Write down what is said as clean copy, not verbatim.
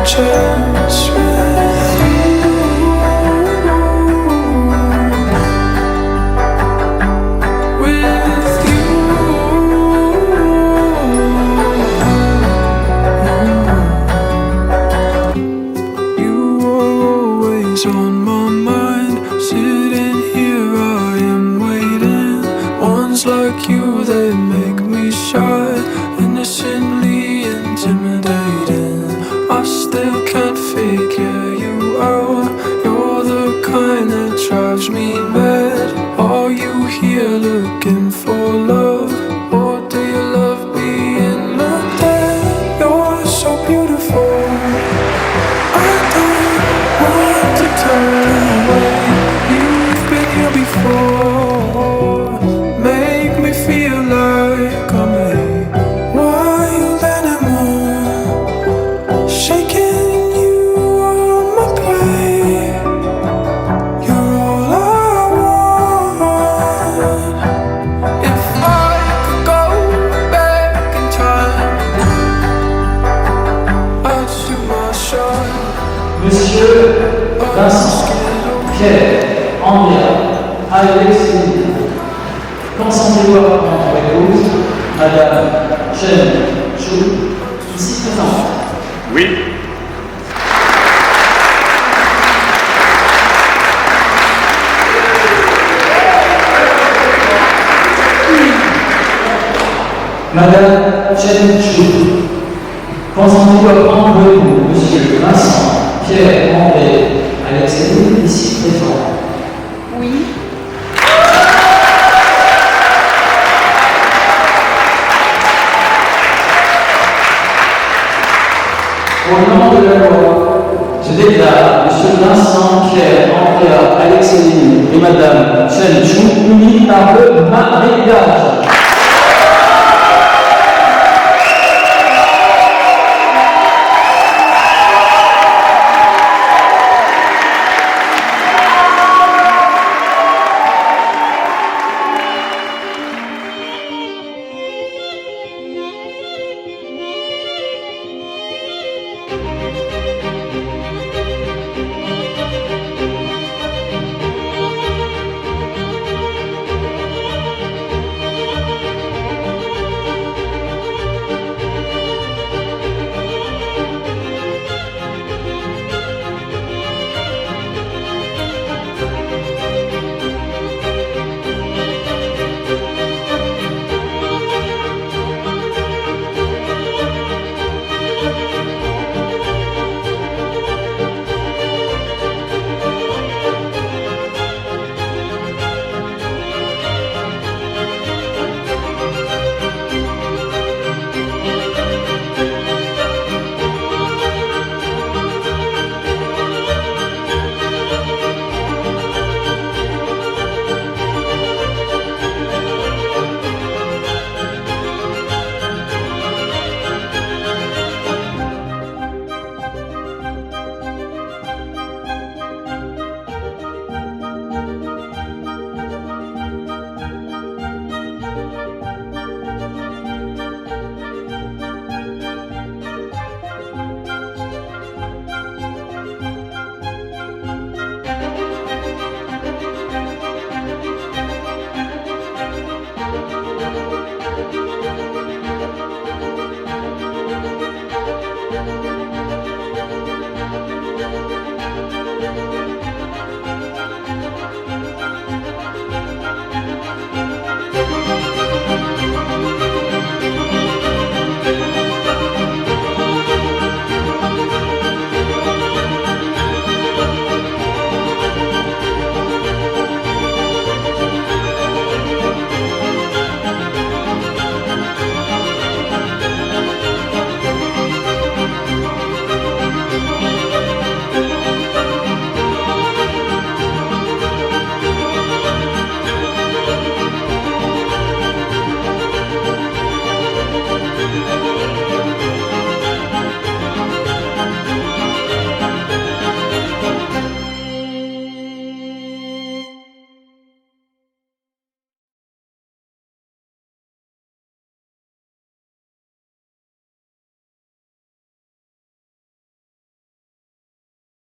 just with you. With you. You are always on my mind. Sitting here, I am waiting. Ones like you, they make me shy. Innocently intimidating. I still can't figure you out. You're the kind that drives me mad. Are you here looking for love? Or do you love being looked at? You're so beautiful. I don't want to turn away. You've been here before. Make me feel like I'm a wild animal. Shaking you on my prey. You're all I want. If I could go back in time, I'd shoot my shot. Monsieur Vincent, Pierre, Andrea, Alexis, consentez-vous à prendre épouse Madame Chen, ici présente. Oui. Madame Chen, consentez-vous à prendre épouse Monsieur Vincent, Pierre, André, Alexis, ici présent. Oui. Au nom de la loi, je déclare Monsieur Vincent, Pierre, Andrea, Alexis et Madame Chen unis par le mariage.